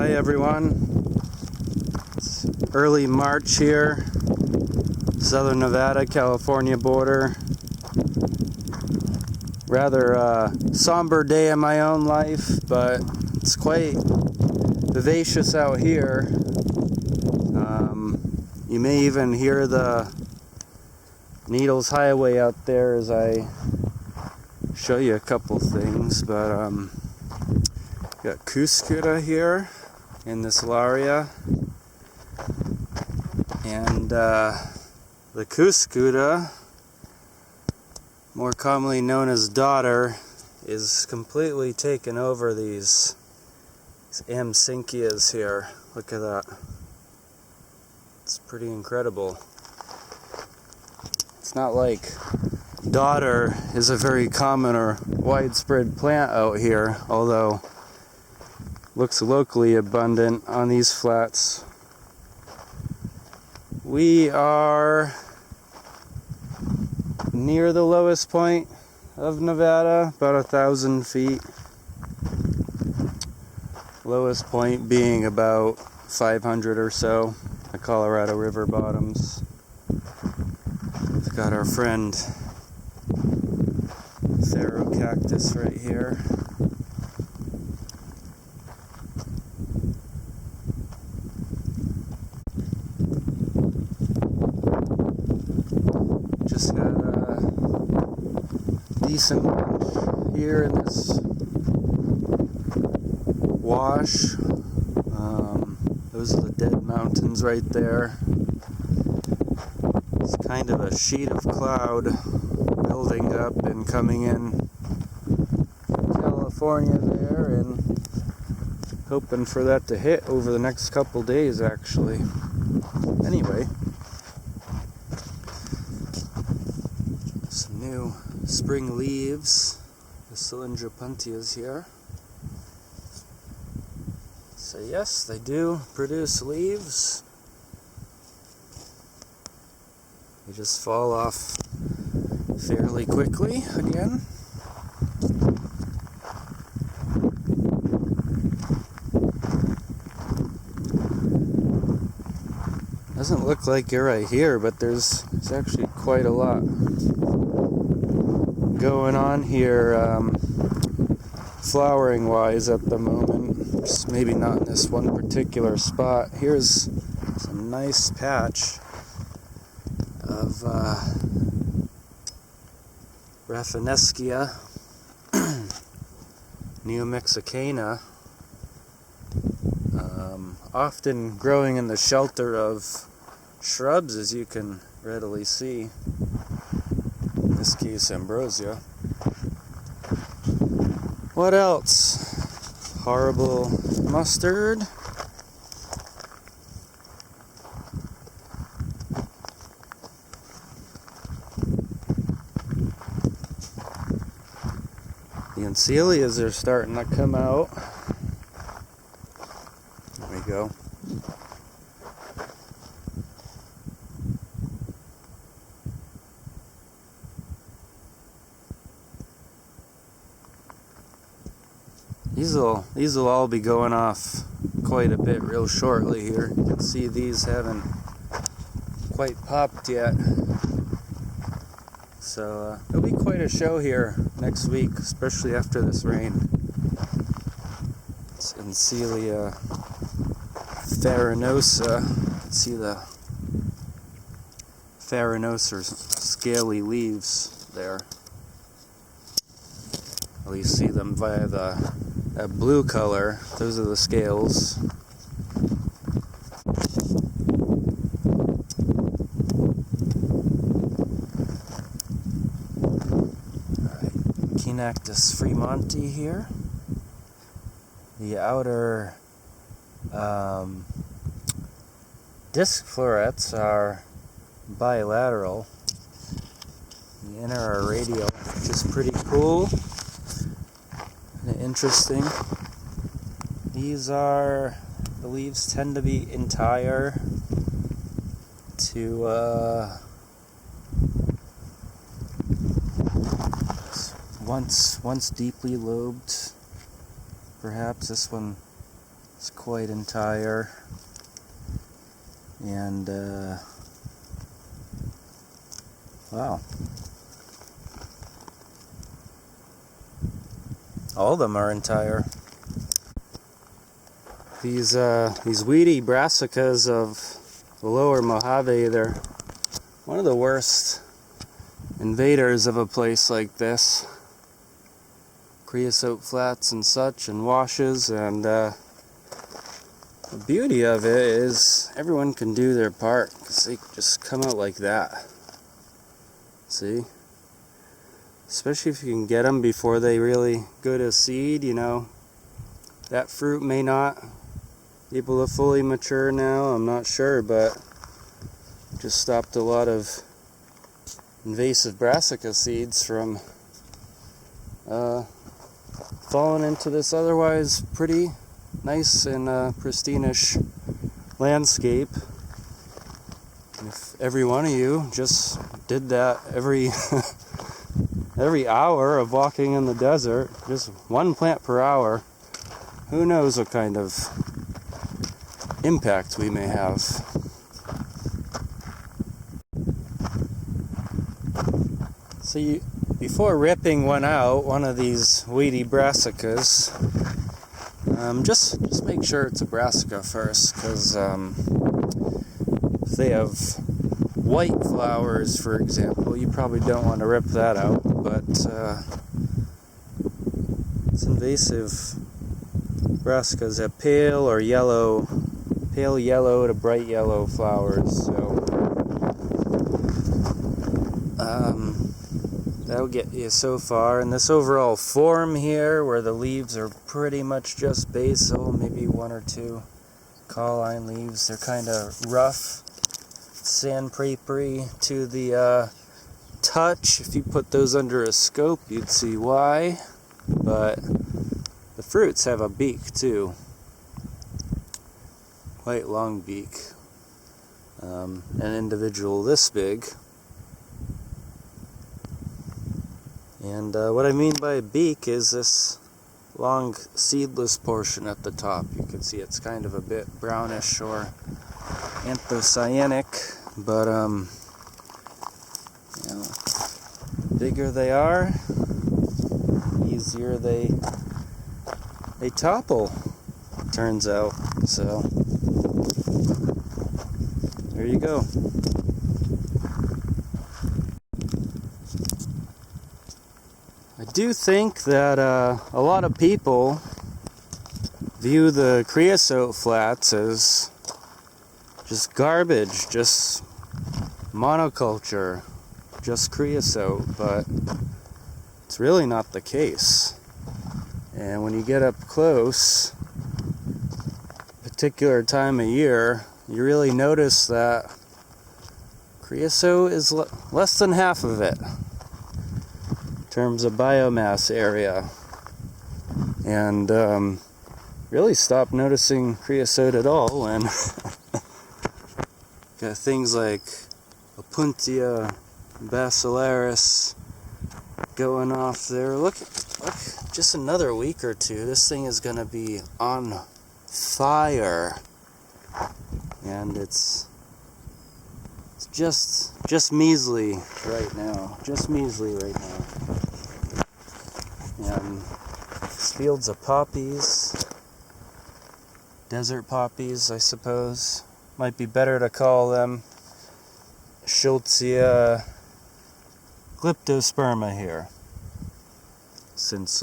Hi everyone. It's early March here, Southern Nevada, California border. Rather somber day in my own life, but it's quite vivacious out here. You may even hear the Needles Highway out there as I show you a couple things, but got Cuscuta here in this area, and the Cuscuta, more commonly known as daughter, is completely taken over these Amsynchias here. Look at that. It's pretty incredible. It's not like daughter is a very common or widespread plant out here, although looks locally abundant on these flats. We are near the lowest point of Nevada, about 1,000 feet. Lowest point being about 500 or so, the Colorado River bottoms. We've got our friend Pharaoh cactus right here. Just had a decent lunch here in this wash. Those are the dead mountains right there. It's kind of a sheet of cloud building up and coming in California there, and hoping for that to hit over the next couple days actually. Anyway, some new spring leaves, the Cylindropuntias here. So yes, they do produce leaves. They just fall off fairly quickly again. Doesn't look like you're right here, but there's actually quite a lot going on here flowering wise at the moment. Just maybe not in this one particular spot. Here's some nice patch of Rafinescia neomexicana, often growing in the shelter of shrubs, as you can readily see. In this case, ambrosia. What else? Horrible mustard. The Encelias are starting to come out. There we go. These will all be going off quite a bit real shortly here. You can see these haven't quite popped yet. So it'll be quite a show here next week, especially after this rain. It's Encelia farinosa. You can see the farinosa scaly leaves there. At least see them via the blue color. Those are the scales. Alright, Chenactis fremonti here. The outer disc florets are bilateral. The inner are radial, which is pretty cool. Interesting. These are, the leaves tend to be entire to once deeply lobed. Perhaps this one It's quite entire. And wow. All of them are entire. These weedy brassicas of the lower Mojave, they're one of the worst invaders of a place like this. Creosote flats and such, and washes, and the beauty of it is everyone can do their part, because they just come out like that. See? Especially if you can get them before they really go to seed, you know. That fruit may not be able to fully mature now, I'm not sure, but just stopped a lot of invasive brassica seeds from falling into this otherwise pretty nice and pristine-ish landscape. If every one of you just did that every every hour of walking in the desert, just one plant per hour, who knows what kind of impact we may have. So before ripping one out, one of these weedy brassicas, just make sure it's a brassica first, because if they have white flowers, for example, you probably don't want to rip that out, but it's invasive. Brassicas have pale yellow to bright yellow flowers, so that'll get you so far. And this overall form here, where the leaves are pretty much just basal, maybe one or two colline leaves, they're kind of rough, sandpapery to the touch. If you put those under a scope, you'd see why. But the fruits have a beak too, quite long beak, an individual this big. And what I mean by beak is this long seedless portion at the top. You can see it's kind of a bit brownish or anthocyaninic, but you know, bigger they are, easier they topple, turns out. So there you go. I do think that a lot of people view the creosote flats as just garbage, just monoculture, just creosote, but it's really not the case. And when you get up close, particular time of year, you really notice that creosote is less than half of it in terms of biomass area. And really stop noticing creosote at all when got things like Opuntia basilaris going off there. Look, just another week or two, this thing is gonna be on fire. And it's just measly right now. Just measly right now. And fields of poppies, desert poppies, I suppose. Might be better to call them Schultzia glyptosperma here. Since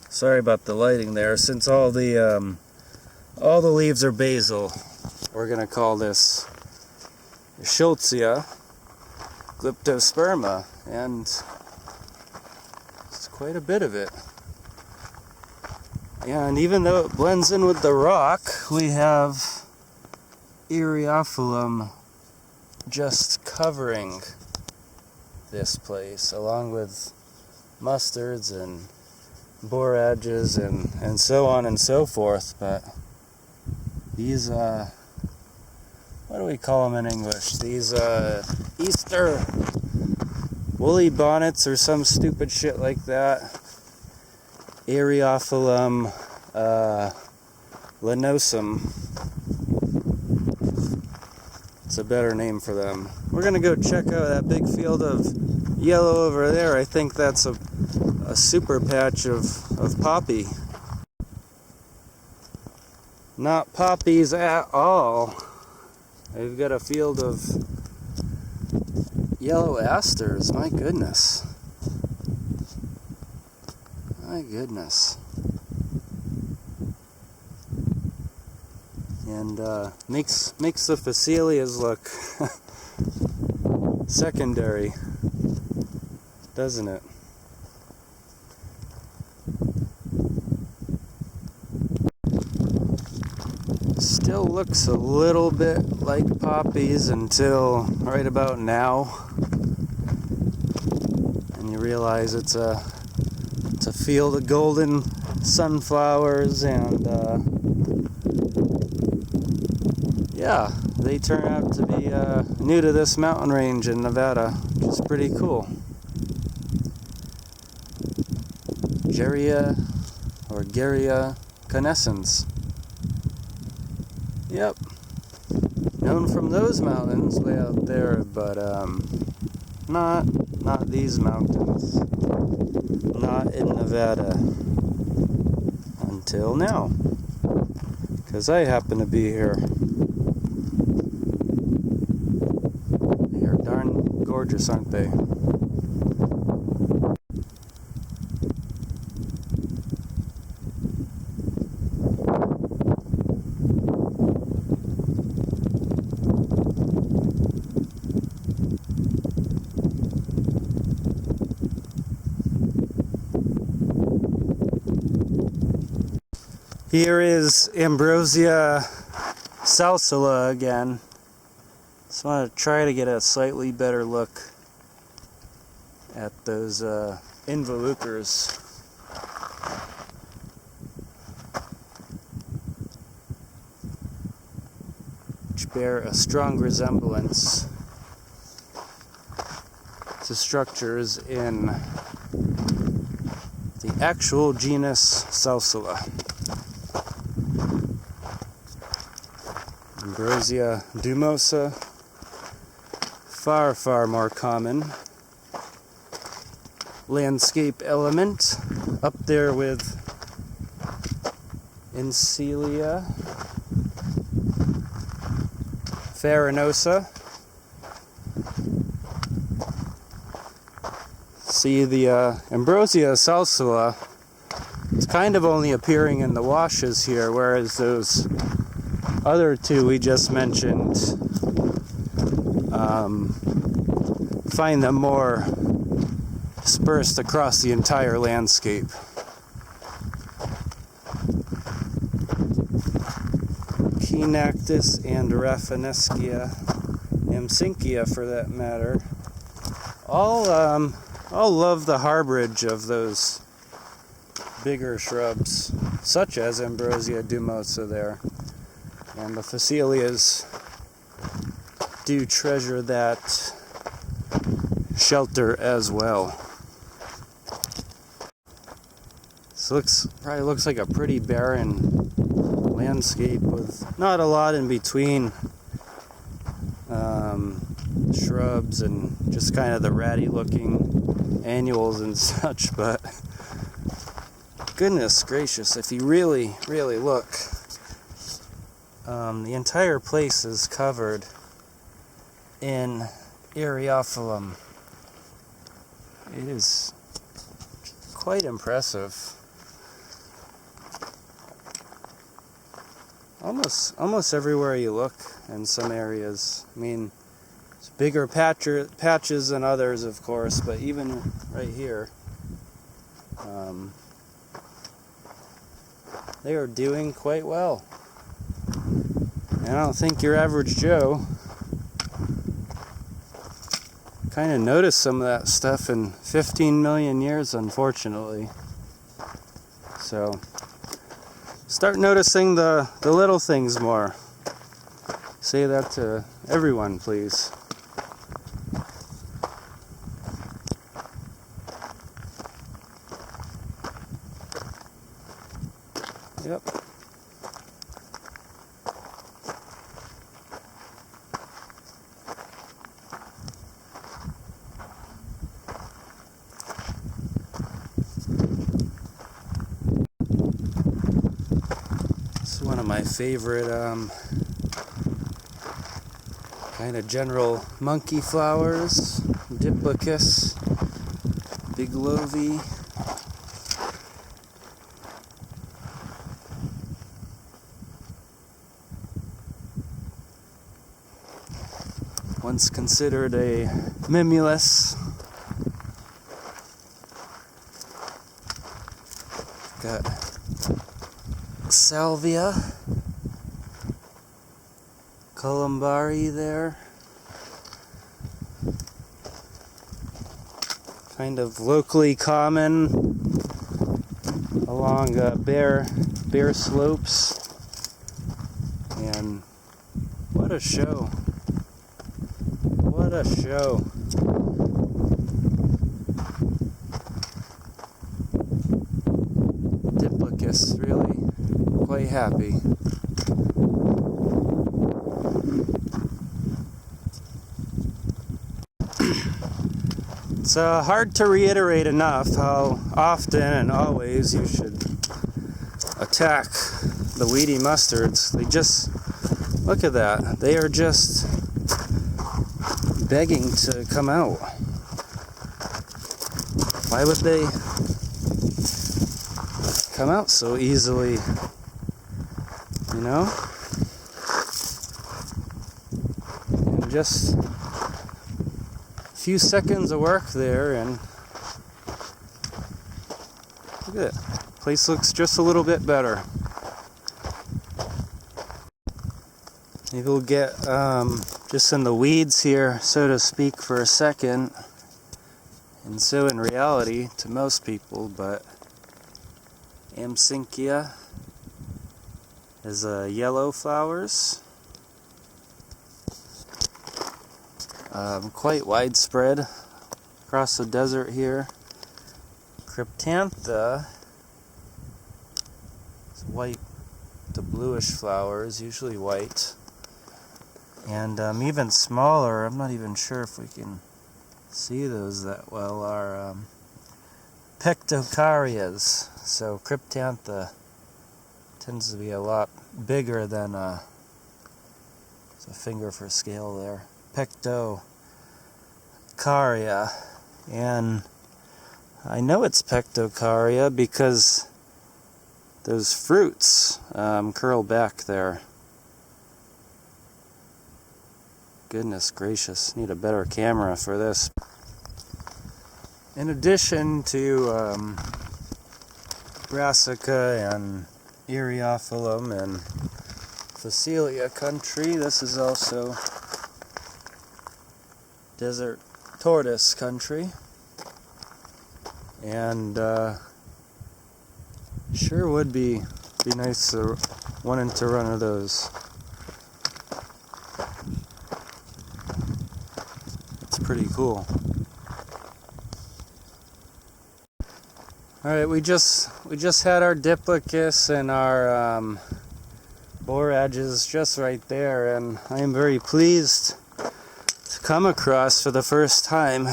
sorry about the lighting there. Since all the leaves are basal, we're gonna call this Schultzia glyptosperma, and it's quite a bit of it. Yeah, and even though it blends in with the rock, we have Eriophyllum just covering this place, along with mustards and borages and so on and so forth. But these, what do we call them in English? These Easter woolly bonnets or some stupid shit like that. Eriophyllum Linosum. It's a better name for them. We're gonna go check out that big field of yellow over there. I think that's a super patch of poppy. Not poppies at all. We've got a field of yellow asters. My goodness. My goodness. And makes the phacelias look secondary, doesn't it? Still looks a little bit like poppies until right about now, and you realize it's a field of golden sunflowers, and yeah, they turn out to be new to this mountain range in Nevada, which is pretty cool. Geria or Geria canescens. Yep, known from those mountains way out there, but not these mountains. Not in Nevada until now, because I happen to be here. They are darn gorgeous, aren't they? Here is Ambrosia salsula again. Just want to try to get a slightly better look at those involucres. Which bear a strong resemblance to structures in the actual genus Salsula. Ambrosia dumosa, far more common landscape element, up there with Encelia farinosa. See, the Ambrosia salsula, it's kind of only appearing in the washes here, whereas those other two we just mentioned, find them more dispersed across the entire landscape. Chenactis and Rafinescia, Amsinkia for that matter, all love the harborage of those bigger shrubs, such as Ambrosia dumosa there. And the phacelias do treasure that shelter as well. This probably looks like a pretty barren landscape with not a lot in between shrubs and just kind of the ratty looking annuals and such, but goodness gracious, if you really look, the entire place is covered in Eriophyllum. It is quite impressive. Almost everywhere you look in some areas. I mean, it's bigger patches than others, of course, but even right here, they are doing quite well. And I don't think your average Joe kind of noticed some of that stuff in 15 million years, unfortunately. So start noticing the little things more. Say that to everyone, please. Yep. This is one of my favorite kind of general monkey flowers. Diplicus biglovi. Once considered a mimulus. Got salvia, columbari there. Kind of locally common along bare slopes. And what a show. What a show. Diplicus, really quite happy. It's hard to reiterate enough how often and always you should attack the weedy mustards. They just, look at that, they are just begging to come out. Why would they come out so easily? You know? And just a few seconds of work there, and look at it. Place looks just a little bit better. Maybe we'll get just in the weeds here, so to speak, for a second. And so in reality, to most people, but Amsinkia is yellow flowers. Quite widespread across the desert here. Cryptantha is white to bluish flowers, usually white. And even smaller, I'm not even sure if we can see those that well, are Pectocarias. So Cryptantha tends to be a lot bigger than it's a finger for scale there. Pectocaria. And I know it's Pectocaria because those fruits curl back there. Goodness gracious, need a better camera for this. In addition to Brassica and Eriophyllum and Phacelia country, this is also desert tortoise country. And sure would be nice to one into one of those. It's pretty cool. All right, we just had our Diplicus and our borages just right there, and I am very pleased to come across for the first time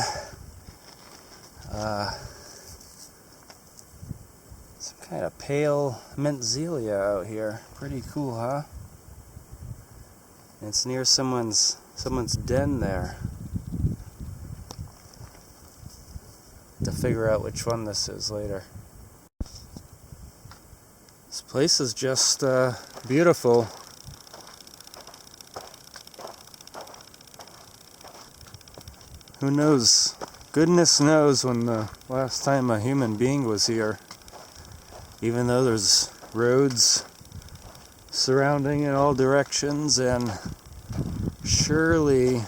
some kind of pale mentzelia out here. Pretty cool, huh? And it's near someone's den there. To figure out which one this is later. This place is just beautiful. Who knows? Goodness knows when the last time a human being was here. Even though there's roads surrounding in all directions, and surely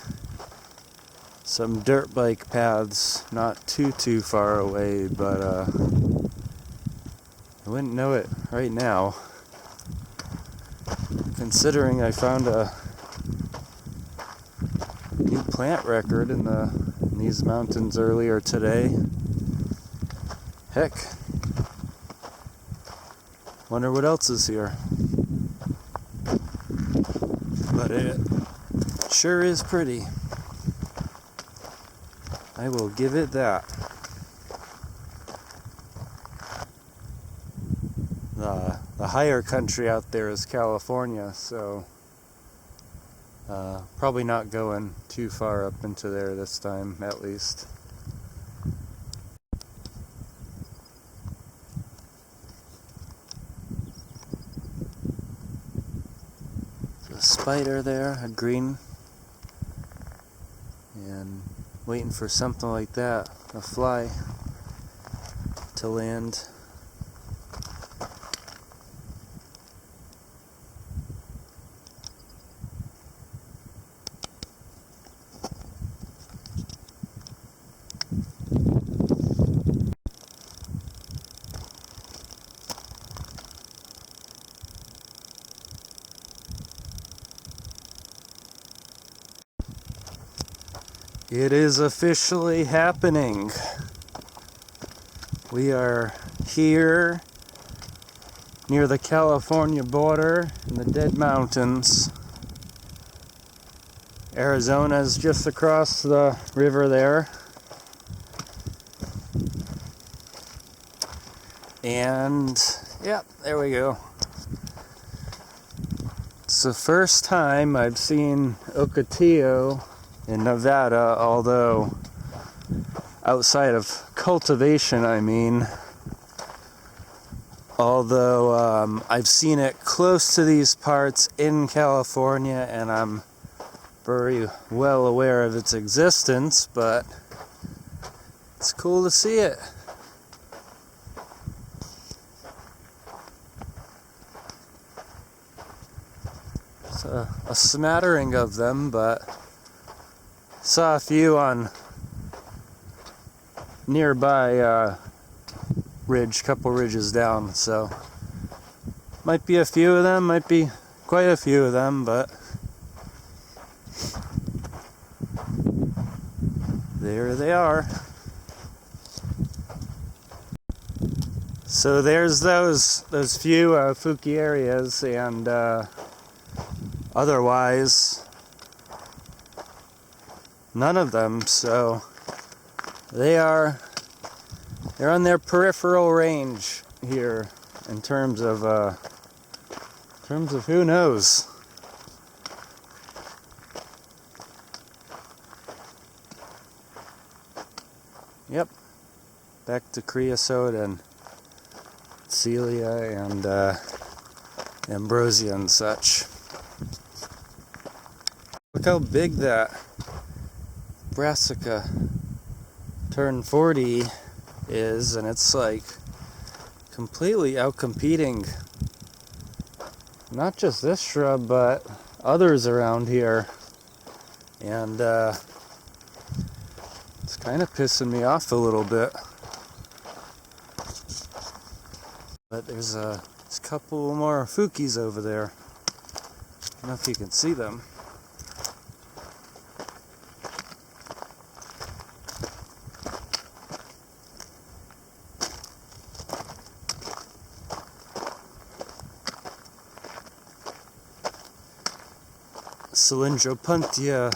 some dirt bike paths not too far away, but I wouldn't know it right now, considering I found a new plant record in these mountains earlier today. Heck, Wonder what else is here. But it sure is pretty. I will give it that. The higher country out there is California, so probably not going too far up into there this time, at least. A spider there, a green, and waiting for something like that, a fly, to land. It is officially happening. We are here near the California border in the Dead Mountains. Arizona's just across the river there. And, yep, there we go. It's the first time I've seen Ocotillo in Nevada, although outside of cultivation, I mean. Although I've seen it close to these parts in California, and I'm very well aware of its existence, but it's cool to see it. It's a smattering of them, but saw a few on nearby couple ridges down, so might be a few of them, might be quite a few of them, but there they are. So there's those few Fuki areas, and otherwise none of them. So they're on their peripheral range here in terms of who knows. Yep, back to creosote and celia and ambrosia and such. Look how big that Brassica turn 40 is, and it's like completely outcompeting not just this shrub but others around here, and it's kind of pissing me off a little bit. But there's a couple more Fukis over there. I don't know if you can see them. Cylindropuntia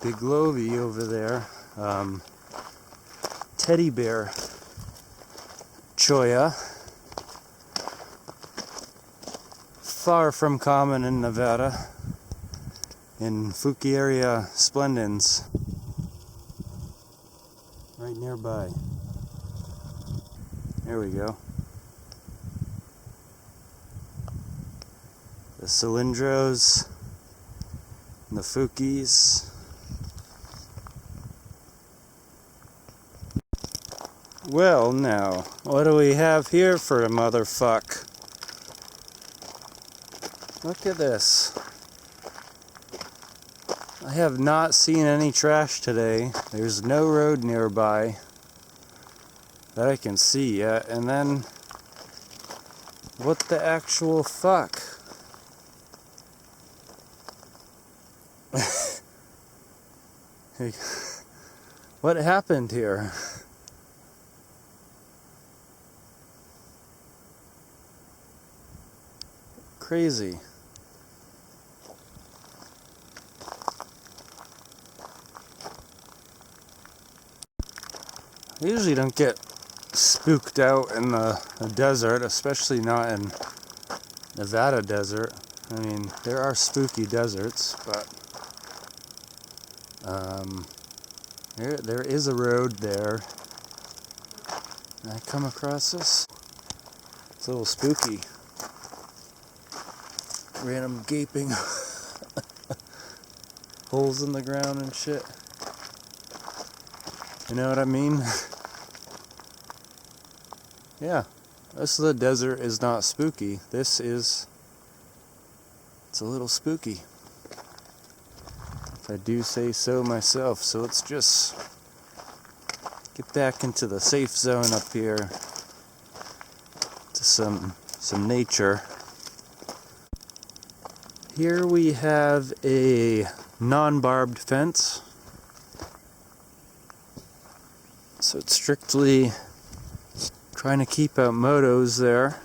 biglovi over there. Teddy bear cholla. Far from common in Nevada. In Fukiaria splendens. Right nearby. There we go. The cylindros. And the Fukis. Well, now, what do we have here for a motherfuck? Look at this. I have not seen any trash today. There's no road nearby that I can see yet. And then, what the actual fuck? What happened here? crazy. I usually don't get spooked out in the desert, especially not in Nevada desert. I mean, there are spooky deserts, but there is a road there. And I come across this. It's a little spooky. Random gaping holes in the ground and shit. You know what I mean? Yeah, this of the desert is not spooky. It's a little spooky, if I do say so myself. So let's just get back into the safe zone up here to some nature. Here we have a non-barbed fence. So it's strictly trying to keep out motos there.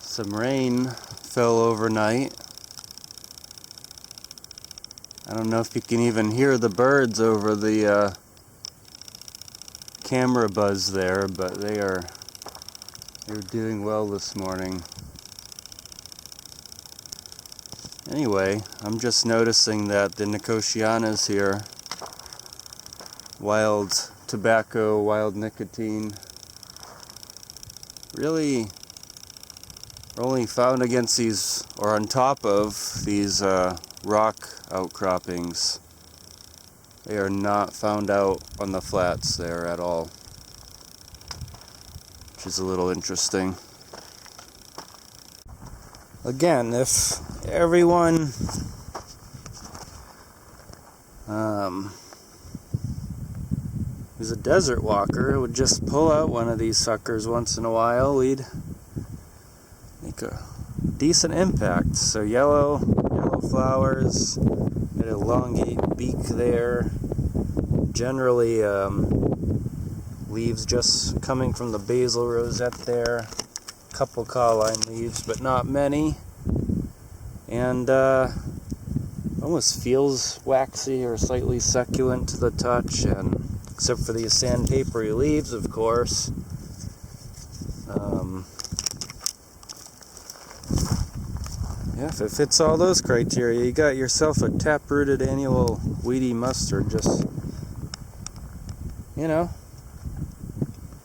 Some rain fell overnight. I don't know if you can even hear the birds over the camera buzz there, but they're doing well this morning. Anyway, I'm just noticing that the Nicotianas here, wild tobacco, wild nicotine, really are only found against these, or on top of these rock outcroppings. They are not found out on the flats there at all, which is a little interesting. Again, if everyone who's a desert walker would just pull out one of these suckers once in a while, we'd make a decent impact. So yellow flowers, an elongate beak there. Generally leaves just coming from the basal rosette there. Couple cauline leaves, but not many. And almost feels waxy or slightly succulent to the touch, and except for these sandpapery leaves, of course. Yeah, if it fits all those criteria, you got yourself a tap-rooted annual weedy mustard. Just, you know,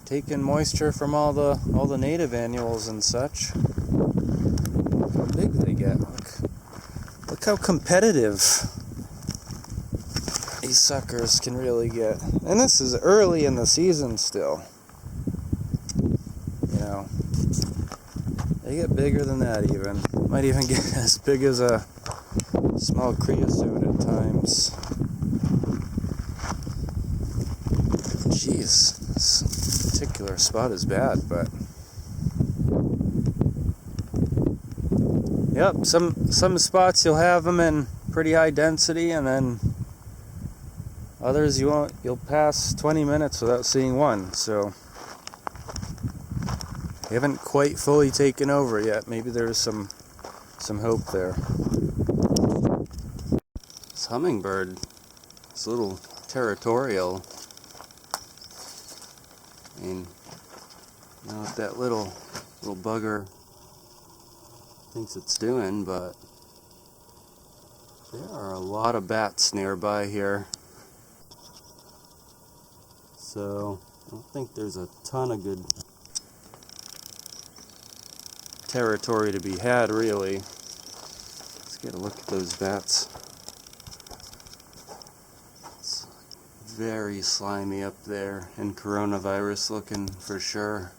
taking moisture from all the native annuals and such. How big they get. Look how competitive these suckers can really get. And this is early in the season still. You know, they get bigger than that even. Might even get as big as a small creosote at times. Jeez, this particular spot is bad, but yep, some spots you'll have them in pretty high density, and then others you won't. You'll pass 20 minutes without seeing one. So they haven't quite fully taken over yet. Maybe there's some hope there. This hummingbird is a little territorial. I mean, I don't know what that little bugger thinks it's doing, but there are a lot of bats nearby here. So I don't think there's a ton of good territory to be had, really. Let's get a look at those bats. It's very slimy up there, and coronavirus looking for sure.